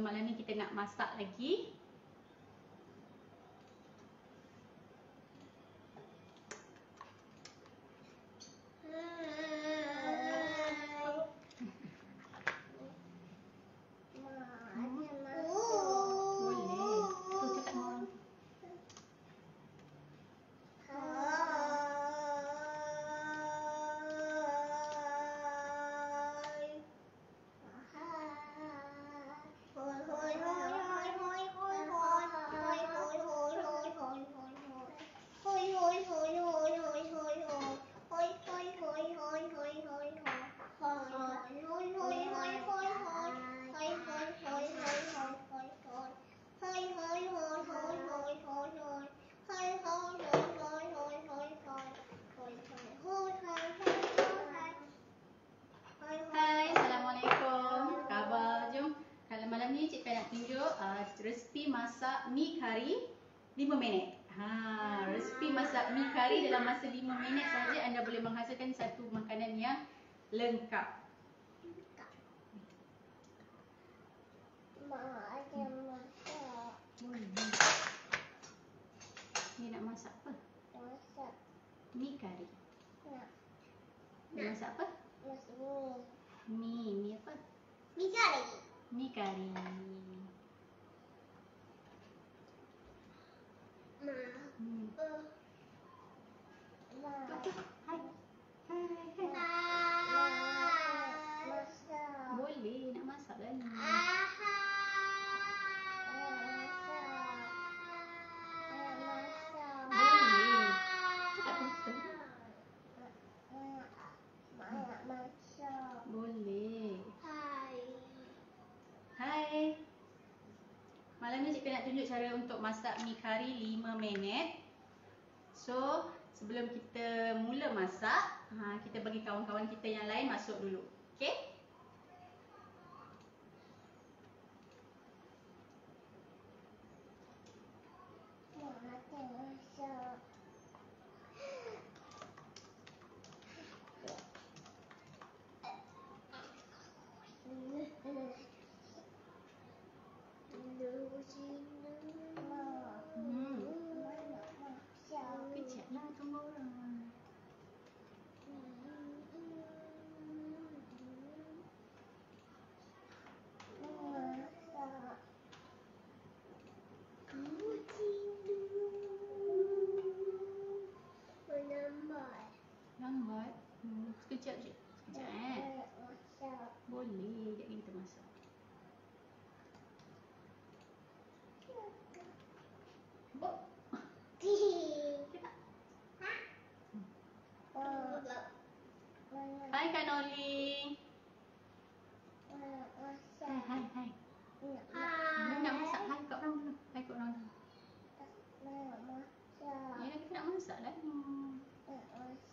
So malam ni kita nak masak lagi. Resipi masak mi kari 5 minit. Resipi masak mi kari dalam masa 5 minit saja anda boleh menghasilkan satu makanan yang lengkap. Mak ada masak. Ni nak masak apa? Masak. Mi kari. Nak. Masak apa? Masak Mi. Mi apa? mi kari. Mi kari. Boleh nak masak lagi. Boleh. Tak betul. Boleh. Hai. Malam ni cikgu nak tunjuk cara untuk masak mi kari 5 minit. So, sebelum kita mula masak, kita bagi kawan-kawan kita yang lain masuk dulu. Okey? Kejaplah, tunggu orang. Lambat. Sekejap je. Sekejap Boleh, sekejap kita masak. Hai Kak Noli. Hai. Nak masak. Hai kat orang dulu. Ya, kita nak masak lah ni.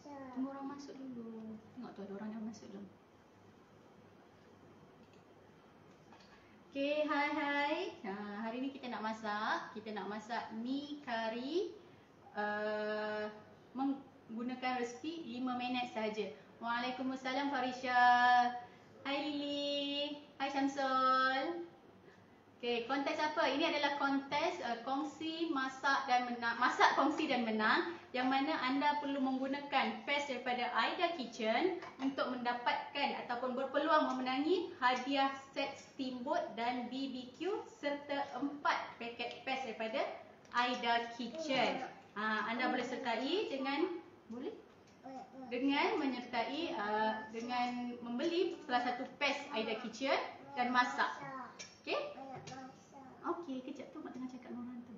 Tunggu orang masuk dulu. Tengok tu ada orang yang masuk dulu. Okay, hai. Hari ni kita nak masak. Kita nak masak mi kari menggunakan resipi 5 minit saja. Waalaikumsalam Farisha. Hai Lily. Hai Syamsul. Okay, kontes apa? Ini adalah kontes kongsi masak dan menang. Masak, kongsi dan menang, yang mana anda perlu menggunakan pes daripada Aida Kitchen untuk mendapatkan ataupun berpeluang memenangi hadiah set steamboat dan BBQ serta 4 paket pes daripada Aida Kitchen. Anda boleh sertai dengan menyertai dengan membeli salah satu pes Aida Kitchen dan masak. Okey? Okey, kejap tu mak tengah cakap dengan orang tu.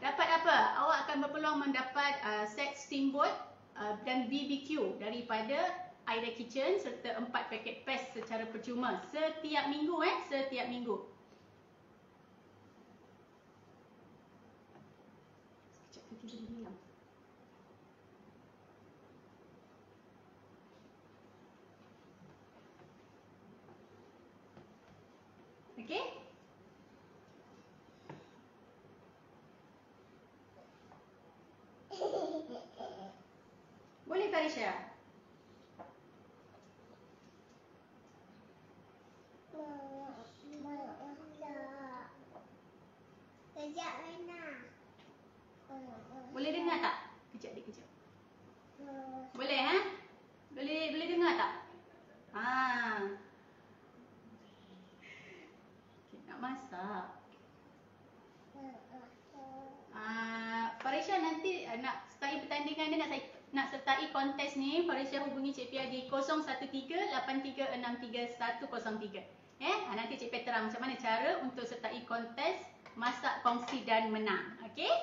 Dapat apa? Awak akan berpeluang mendapat set steamboat dan BBQ daripada Aida Kitchen serta 4 paket pes secara percuma setiap minggu setiap minggu. Sekejap tu kita diam. Okey? Boleh Farisha? Boleh Boleh dengar tak? Okay, nak masak. Farisha nanti nak sertai pertandingan ni, nak sertai kontes ni, Farisha hubungi Cik Pia di 0138363103. Nanti Cik Pia terang macam mana cara untuk sertai kontes masak, kongsi dan menang. Okey?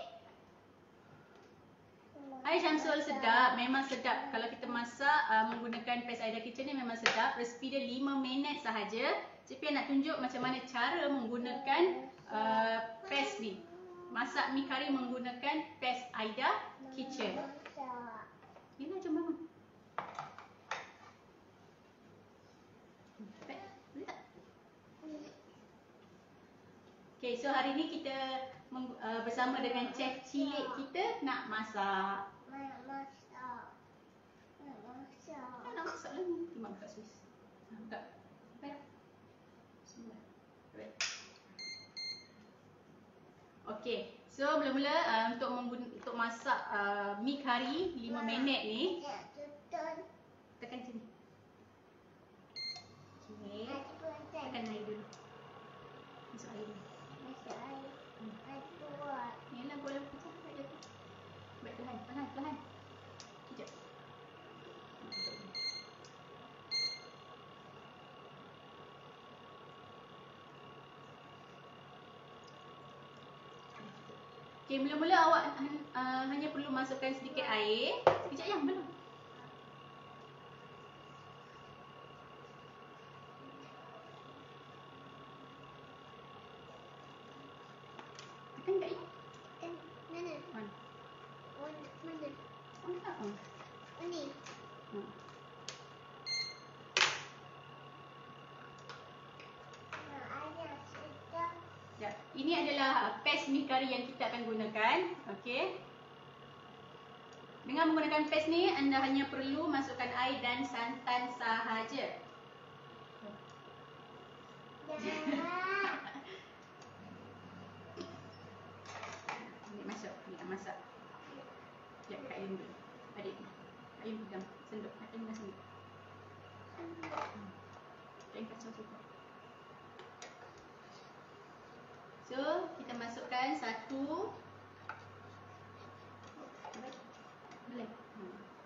Hai Syamsul, sedap. Memang sedap. Kalau kita masak menggunakan PES Aida Kitchen ni memang sedap. Resipi dia 5 minit sahaja. Cik Pia nak tunjuk macam mana cara menggunakan PES ni. Masak mi kari menggunakan PES Aida Kitchen. Yelah, jom bangun. Boleh tak? Okay, so hari ni kita bersama dengan chef cilik kita nak masak. Nak masak lagi. Timbang kat Swiss. Buka. Baik. Bismillah. Baik. Okay, so mula-mula untuk masak mi kari 5 minit ni, tekan sini. Okay. Tekan air dulu. Masuk air dulu. Yelah, boleh pecah. Baik, perlahan. Sekejap. Okay, mula-mula awak hanya perlu masukkan sedikit air. Sekejap yang belum. Tekan kat ini. Mana? Mana? Mana? On tak on? Ini. Ya, ini adalah PES mi kari yang kita akan gunakan. Okey. Dengan menggunakan PES ni, anda hanya perlu masukkan air dan santan sahaja. Ni masuk, ni nak masak. Ya, Kak Ayun dulu. Adik. Kak Ayun pegang sendok. Kak Ayun pegang sendok. Kak Ayun kacau juga. So, kita masukkan satu. Boleh.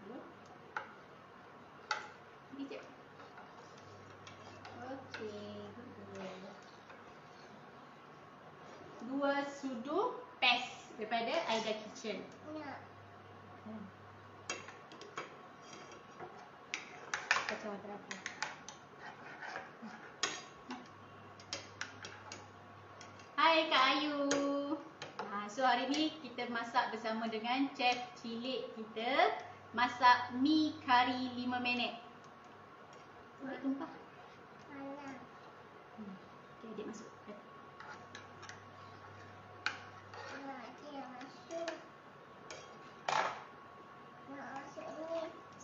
Dua. Sekejap. Okey. 2 sudu PES daripada Aida Kitchen. Kacau berapa? Hai Kak Ayu. So hari ni kita masak bersama dengan chef cilik kita. Masak mi kari 5 minit. Boleh tumpah? Okay, adik masuk.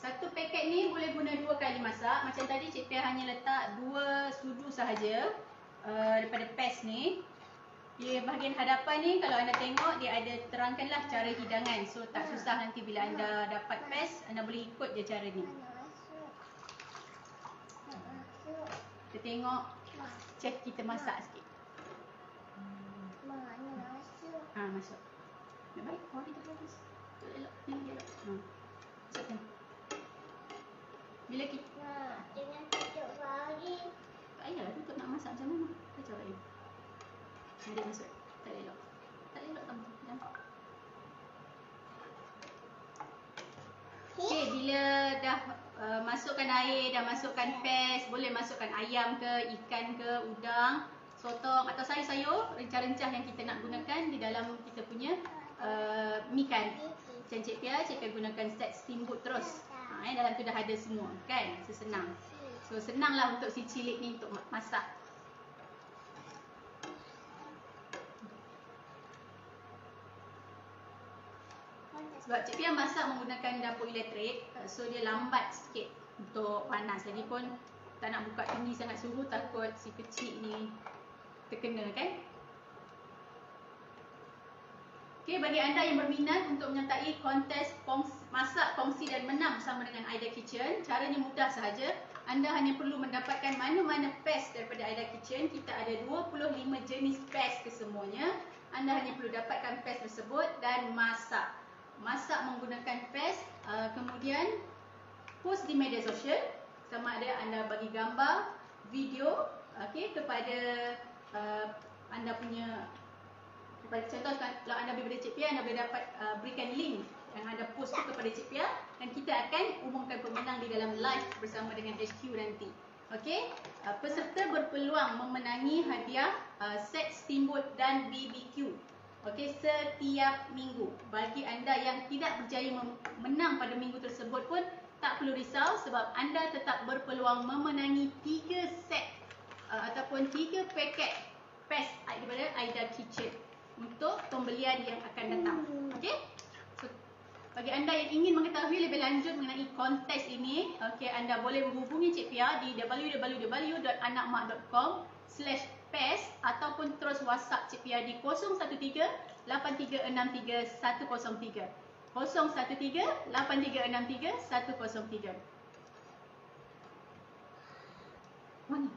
Satu paket ni boleh guna 2 kali masak. Macam tadi Cik Pia hanya letak 2 sudu sahaja daripada PES ni. Di bahagian hadapan ni kalau anda tengok dia ada terangkanlah cara hidangan. So tak susah nanti bila anda dapat PES, anda boleh ikut je cara ni. Kita tengok chef kita masak sikit. Masuk. Baik, kau kita habis. Elok, ni elok. Masukkan. Bila kita Jangan tutup lagi. tak payahlah tutup, nak masak macam mana. Kacau kat dia. Adik masuk. Tak elok. Tak elok kamu. Jangan. Okay, bila dah masukkan air, dah masukkan PES, boleh masukkan ayam ke, ikan ke, udang, sotong atau sayur-sayur rencah-rencah yang kita nak gunakan di dalam kita punya mi kari. Macam Cik Pia gunakan set steamboat terus. Dalam tu dah ada semua kan, sesenang. So senanglah untuk si cilik ni untuk masak. Sebab Cik Pia masak menggunakan dapur elektrik, so dia lambat sikit untuk panas. Lagipun tak nak buka tinggi sangat suhu, takut si kecil ni terkena kan. Okay, bagi anda yang berminat untuk menyertai kontes masak kongsi dan menang bersama dengan Aida Kitchen. Caranya mudah sahaja. Anda hanya perlu mendapatkan mana-mana paste daripada Aida Kitchen. Kita ada 25 jenis paste kesemuanya. Anda hanya perlu dapatkan paste tersebut dan masak. Masak menggunakan paste, kemudian post di media sosial. Sama ada anda bagi gambar, video, kepada anda punya, contoh kalau anda beli pada Cik Pia, anda boleh dapat berikan link yang anda post tu kepada Cik Pia dan kita akan umumkan pemenang di dalam live bersama dengan HQ nanti. Okey, peserta berpeluang memenangi hadiah set steamboat dan BBQ. Okey, setiap minggu. Bagi anda yang tidak berjaya menang pada minggu tersebut pun tak perlu risau sebab anda tetap berpeluang memenangi 3 set ataupun 3 paket paste daripada Aida Kitchen untuk pembelian yang akan datang. Okey? So, bagi anda yang ingin mengetahui lebih lanjut mengenai kontes ini, okey, anda boleh menghubungi Cik Pia di www.anakmak.com/paste ataupun terus WhatsApp Cik Pia di 013-8363-103. 013-8363-103. Mana?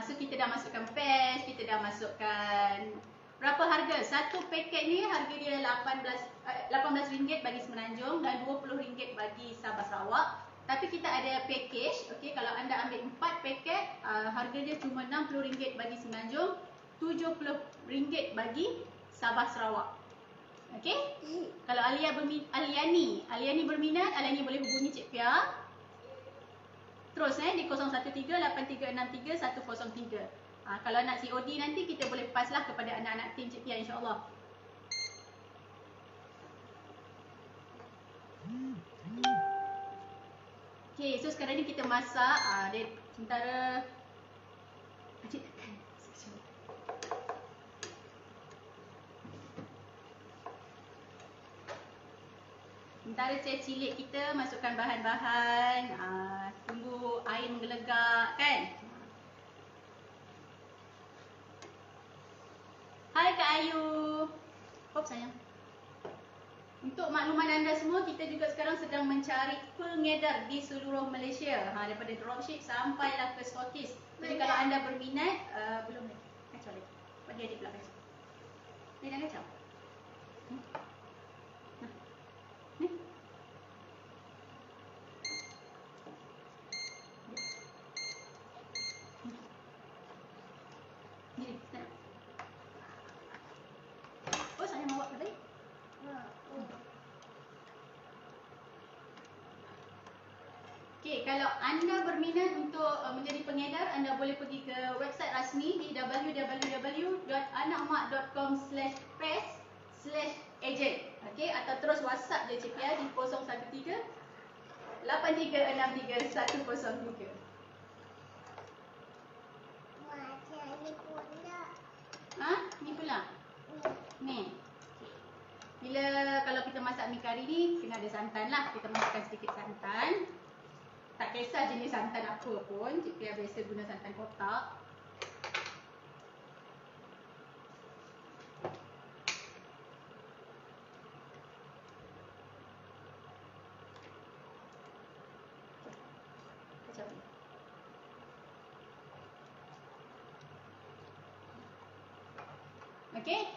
So kita dah masukkan paste, kita dah masukkan berapa harga? Satu paket ni harga dia RM18 bagi Semenanjung dan RM20 bagi Sabah Sarawak. Tapi kita ada package, okey, kalau anda ambil 4 paket, harga dia cuma RM60 bagi Semenanjung, RM70 bagi Sabah Sarawak. Okey? Kalau Aliani berminat, Aliani boleh hubungi Cik Pia. Terus di 013-8363-103. Kalau nak COD nanti kita boleh paslah kepada anak-anak tim Cik Pia, insya-Allah. Okey, so sekarang ni kita masak. Sementara saya cilik kita masukkan bahan-bahan, tunggu air menggelegak kan. Hai Kak Ayu. Hop sayang. Untuk makluman anda semua, kita juga sekarang sedang mencari pengedar di seluruh Malaysia. Daripada dropship sampailah ke stokis. Jadi kalau anda berminat, belum kacau lagi. Buat dia adik pula kacau. Dia dah kacau. Okey, kalau anda berminat untuk menjadi pengedar, anda boleh pergi ke website rasmi di www.anakmak.com/paste/agent. Okey, atau terus WhatsApp je Cik Pia di 013-8363-103. Ni pula. Ni. Kalau kita masak mi kari ni, kena ada santan lah. Kita masukkan sedikit santan. Tak kisah jenis santan apa pun, Cik Pia biasa guna santan kotak. Okey,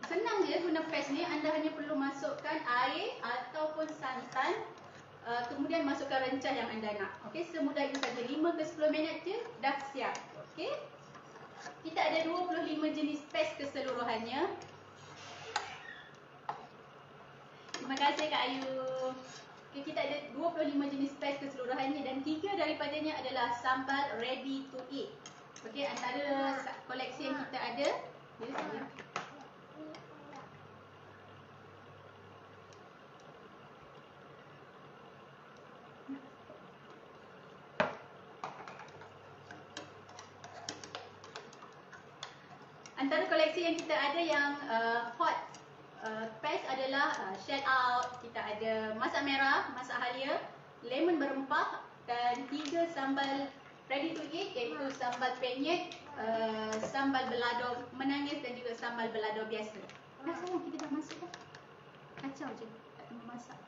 senang je guna paste ni. Anda hanya perlu masukkan air ataupun santan, kemudian masukkan rencah yang anda nak. Okey, semudah itu saja. 5 ke 10 minit je dah siap. Okey, kita ada 25 jenis paste keseluruhannya. Terima kasih Kak Ayu. Okey, kita ada 25 jenis paste keseluruhannya dan 3 daripadanya adalah sambal ready to eat. Okey, antara koleksi yang kita ada. Antara koleksi yang kita ada yang hot paste adalah shell out, kita ada masak merah, masak halia, lemon berempah dan 3 sambal ready to eat, iaitu sambal penyet, sambal belado menangis dan juga sambal belado biasa. Dah sayang, kita dah masak dah. Kacau je, tak tengah masak.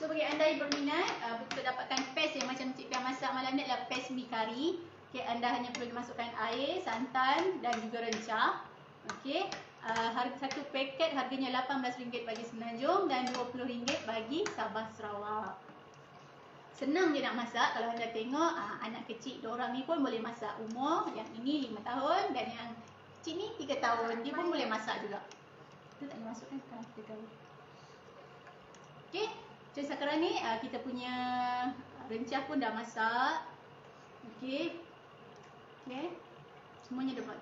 So bagi anda yang berminat untuk dapatkan paste yang macam Cik Pia masak malam ni adalah paste mi kari. Okey, anda hanya perlu masukkan air, santan dan juga rencah. Okey, harga satu paket harganya RM18 bagi Semenanjung dan RM20 bagi Sabah Sarawak. Senang je nak masak. Kalau anda tengok anak kecil diorang ni pun boleh masak. Umur yang ini 5 tahun dan yang kecil ni 3 tahun. Dia pun boleh masak juga. Kita tak boleh masukkan sekarang kita tahu. Okey, so sekarang ni kita punya rencah pun dah masak. Okey. Okey. Semuanya dah buat.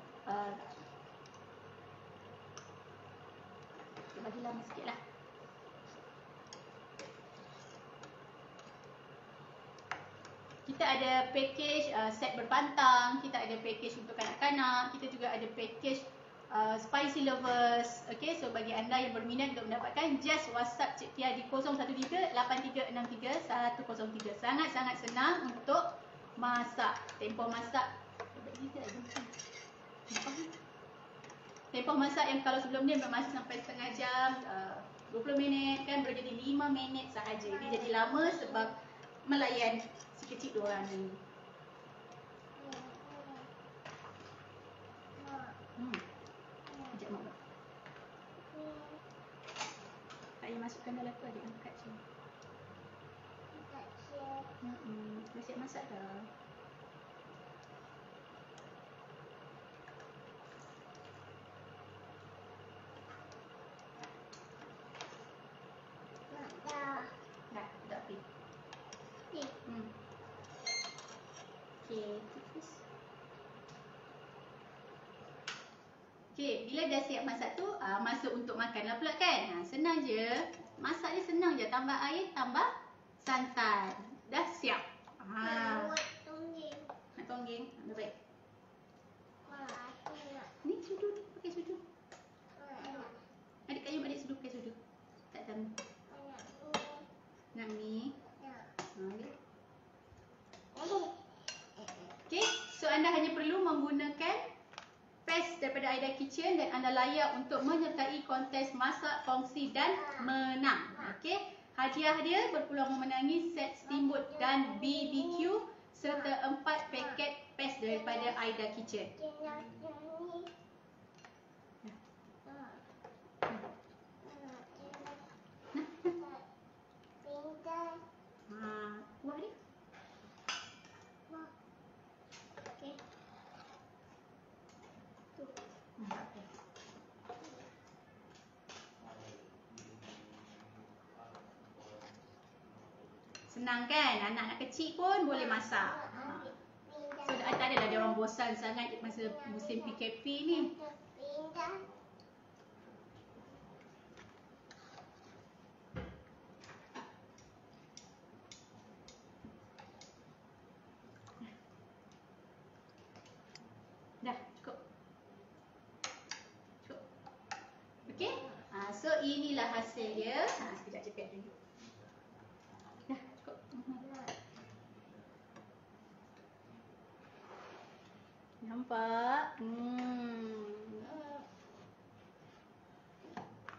Kita bagi lama sikit lah. Kita ada package set berpantang, kita ada package untuk kanak-kanak, kita juga ada package spicy lovers. Okay, so bagi anda yang berminat untuk mendapatkan, just WhatsApp Cik Pia di 013-8363-103. Sangat-sangat senang untuk masak. Tempoh masak tempoh masak yang kalau sebelum ni bermasa sampai setengah jam, 20 minit kan, boleh jadi 5 minit sahaja. Dia jadi lama sebab melayan si kecil diorang ni. Sekejap mak buat. Tak payah masukkan dalam tu, adik angkat je. Dah siap masak dah. Dah, tak api. Okay, okay, bila dah siap masak tu, masuk untuk makan lah pula kan. Senang je. Masak dia senang je. Tambah air, tambah santan. Dah siap. Nak tonggeng. Dah baik. Ni sudu ni, pakai sudu. Adik kayu adik sudu, pakai sudu. Tak tahu. Nak mi? Okay, so anda hanya perlu menggunakan paste daripada Aida Kitchen dan anda layak untuk menyertai kontes masak, kongsi dan menang. Okay, hadiah dia berpeluang memenangi set steamboat dan BBQ serta 4 paket paste daripada Aida Kitchen. Buah ni. Okay. Senang kan? Anak-anak kecil pun boleh masak. So tak adalah dia orang bosan sangat masa musim PKP ni. Dah, cukup. Cukup. Okey? So inilah hasil dia. Sekejap cepet dulu. Dah, cukup. Nampak?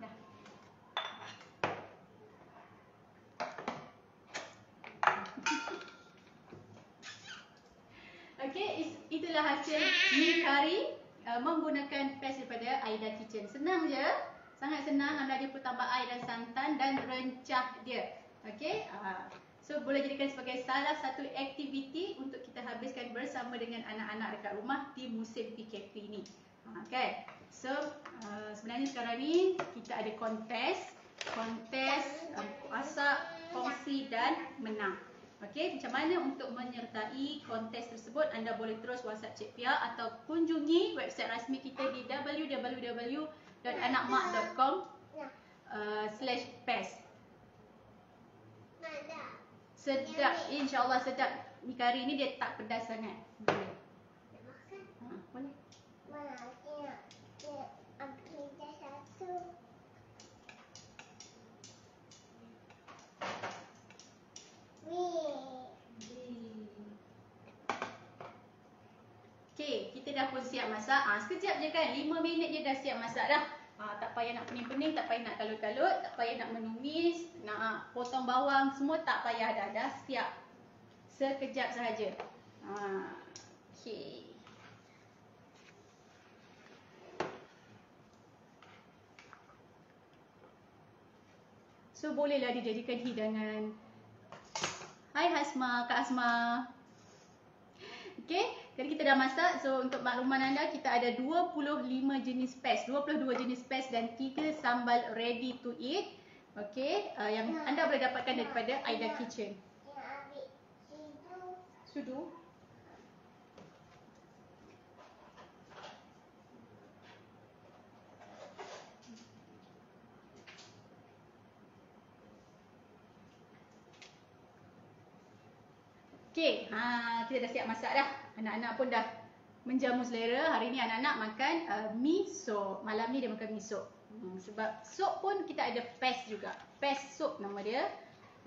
Dah. Okey, itulah hasil mi kari menggunakan paste daripada Aida Kitchen. Senang je. Sangat senang. Anda hanya perlu tambah air dan santan dan rencah dia. Okey? So boleh jadikan sebagai salah satu aktiviti untuk kita habiskan bersama dengan anak-anak dekat rumah di musim PKP ni. Okay. So sebenarnya sekarang ni kita ada kontes masak, kongsi dan menang. Okey, macam mana untuk menyertai kontes tersebut? Anda boleh terus WhatsApp Cik Pia atau kunjungi website rasmi kita di www.anakmak.com/pes. Sedap, insya-Allah sedap. Mi kari ni dia tak pedas sangat. Boleh. Boleh. Okey, kita dah pun siap masak. Sekejap je kan, 5 minit je dah siap masak dah. Tak payah nak pening-pening, tak payah nak kalut-kalut, tak payah nak menumis. nak potong bawang semua tak payah dah siap. Sekejap sahaja. Okey. So bolehlah dijadikan hidangan. Hai Hasma, Kak Hasma. Okey, jadi kita dah masak. So untuk makluman anda, kita ada 25 jenis paste, 22 jenis paste dan 3 sambal ready to eat. Okey, yang anda boleh dapatkan daripada Aida Kitchen. Sudu. Okey, kita dah siap masak dah. Anak-anak pun dah menjamu selera. Hari ni anak-anak makan mi soup. Malam ni dia makan mi soup. Sebab soup pun kita ada paste juga. Paste soup nama dia.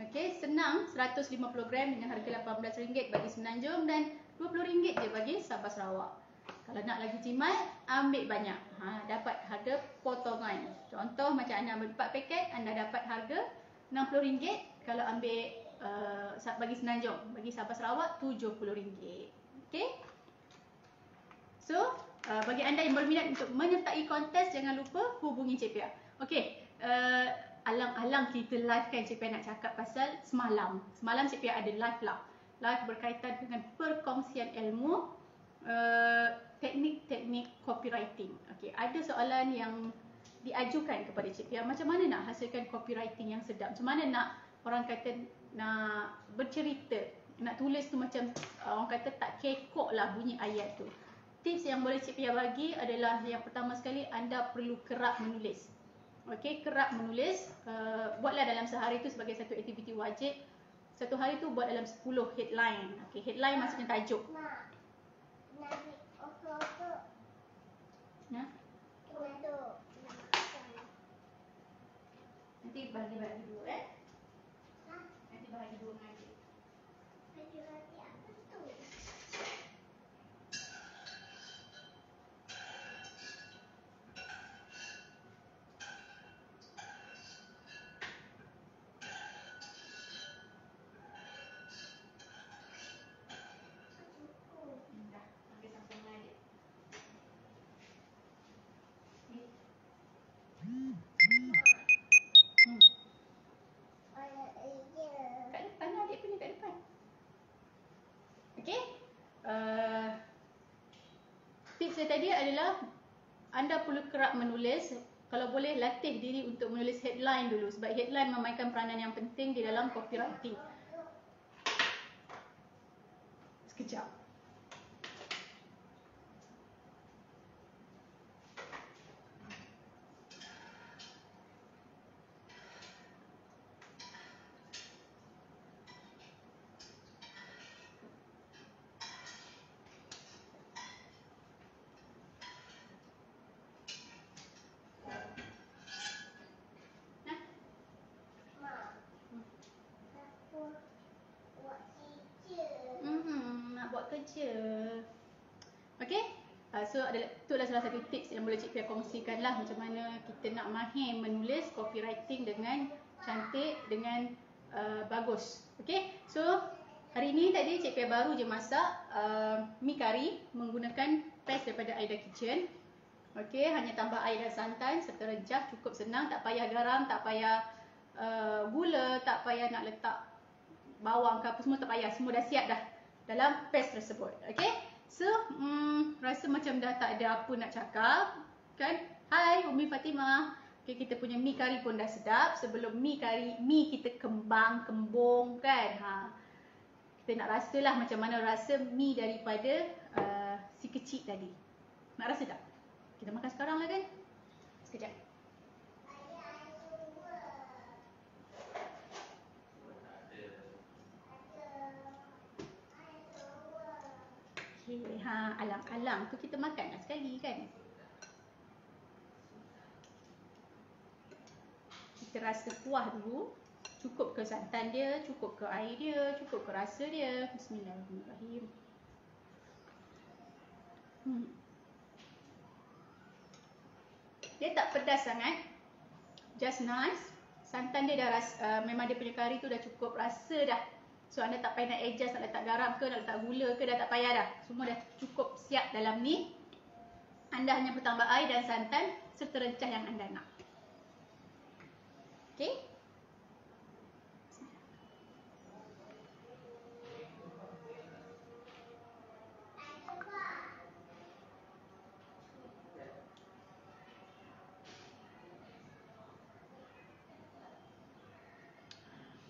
Okey, senang, 150 gram dengan harga RM18 bagi Semenanjung dan RM20 je bagi Sabah Sarawak. Kalau nak lagi jimat, ambil banyak. Dapat harga potongan. Contoh macam anda ambil 4 paket, anda dapat harga RM60. Kalau ambil bagi Semenanjung, bagi Sabah Sarawak RM70. Okey. So, bagi anda yang berminat untuk menyertai kontes, jangan lupa hubungi Cik Pia. Okey, alang-alang kita live kan Cik Pia nak cakap pasal semalam. Semalam Cik Pia ada live lah. Live berkaitan dengan perkongsian ilmu, teknik-teknik copywriting. Okey, ada soalan yang diajukan kepada Cik Pia, macam mana nak hasilkan copywriting yang sedap? Macam mana nak orang kata nak bercerita, nak tulis tu macam orang kata tak kekok lah bunyi ayat tu. Tips yang boleh Cik Pia bagi adalah yang pertama sekali, anda perlu kerap menulis. Okey, kerap menulis. Buatlah dalam sehari tu sebagai satu aktiviti wajib. Satu hari tu buat dalam 10 headline. Okey, headline maksudnya tajuk. Nanti bagi-bagi dulu Nanti bagi dulu dengan adik. Bagi-bagi apa tu? Tips saya tadi adalah anda perlu kerap menulis. Kalau boleh latih diri untuk menulis headline dulu, sebab headline memainkan peranan yang penting di dalam copywriting. Sekejap. Nak buat kerja. Okey? So itulah salah satu tips yang boleh Cik Pia kongsikan lah, macam mana kita nak mahir menulis copywriting dengan cantik, dengan bagus. Okey? So hari ni tadi Cik Pia baru je masak mi kari menggunakan paste daripada Aida Kitchen. Okey, hanya tambah air dan santan serta rejah, cukup senang, tak payah garam, tak payah gula, tak payah nak letak bawang ke apa, semua tak payah, semua dah siap dah dalam paste tersebut. Okey, so rasa macam dah tak ada apa nak cakap kan. Hai Umi Fatimah. Okey, kita punya mi kari pun dah sedap. Sebelum mi kita kembung kan. Kita nak rasalah macam mana rasa mi daripada si kecil tadi. Nak rasa tak? Kita makan sekarang lah kan. Sekejap. Okay, alang-alang tu kita makan lah sekali kan. Kita rasa kuah dulu. Cukup ke santan dia, cukup ke air dia, cukup ke rasa dia. Bismillahirrahmanirrahim. Dia tak pedas sangat. Just nice. santan dia dah memang dia punya kari tu dah cukup rasa dah. So anda tak payah nak adjust, nak letak garam ke, nak letak gula ke, dah tak payah dah. Semua dah cukup siap dalam ni. Anda hanya pertambah air dan santan serta rencah yang anda nak. Okey.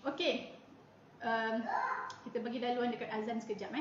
Okey. Kita bagi laluan dekat azan sekejap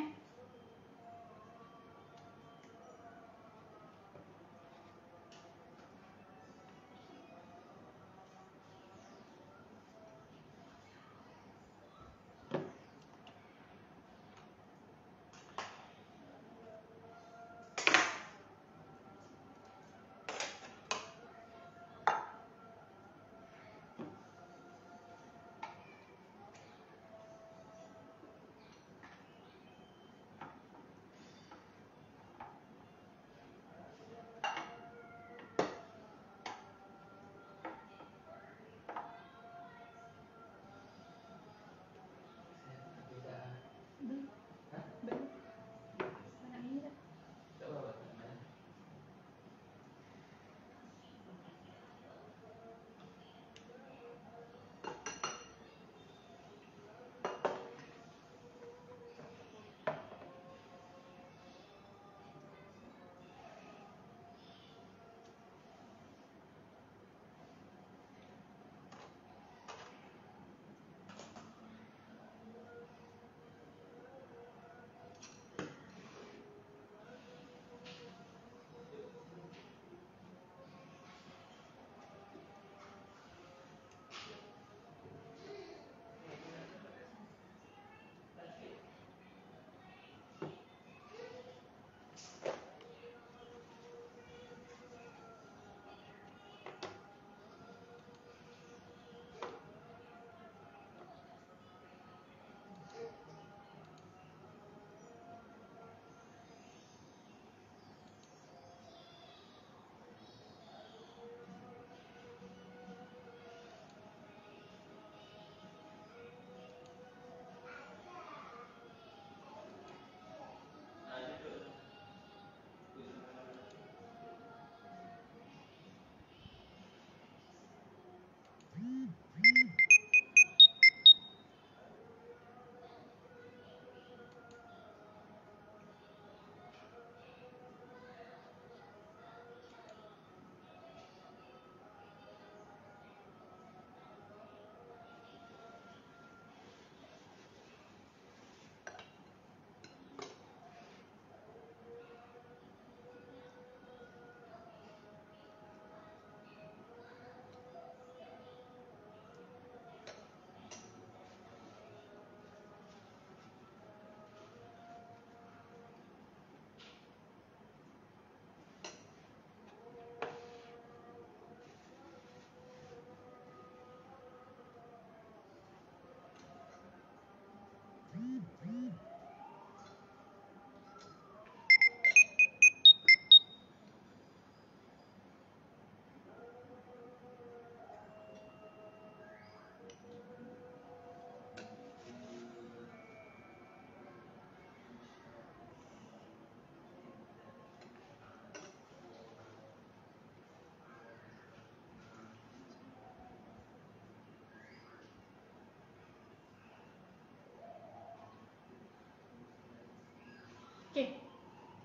Okey.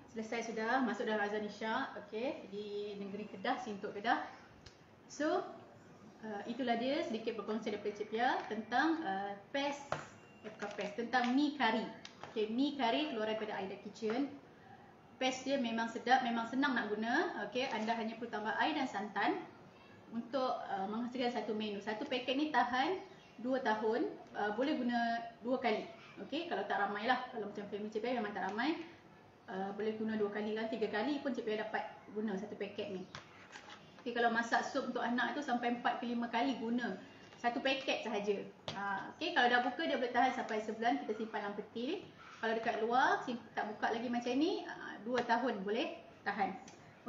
Selesai sudah, masuk dalam azan Isyak, okey, di negeri Kedah, Sintok Kedah. So, itulah dia sedikit berkongsi daripada Cik Pia tentang tentang mi kari. Okey, mi kari keluaran daripada Aida Kitchen. Paste dia memang sedap, memang senang nak guna. Okey, anda hanya perlu tambah air dan santan untuk menghasilkan satu menu. Satu paket ni tahan 2 tahun, boleh guna 2 kali. Okey, kalau tak ramai lah, kalau macam family Cik Pia memang tak ramai. Boleh guna 2 kali kan, 3 kali pun Cik Pia dapat guna satu paket ni. Okay, kalau masak sup untuk anak tu sampai 4 ke 5 kali guna satu paket sahaja. Okay, kalau dah buka dia boleh tahan sampai sebulan, kita simpan dalam peti. Kalau dekat luar, tak buka lagi macam ni, 2 tahun boleh tahan.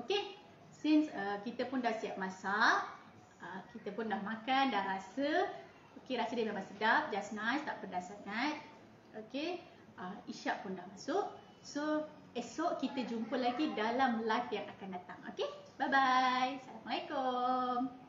Okay, since kita pun dah siap masak, Kita pun dah makan, dah rasa. Okey, rasa dia memang sedap, just nice, tak pedas sangat. Okey, Isyak pun dah masuk. So, esok kita jumpa lagi dalam live yang akan datang. Okey, bye-bye. Assalamualaikum.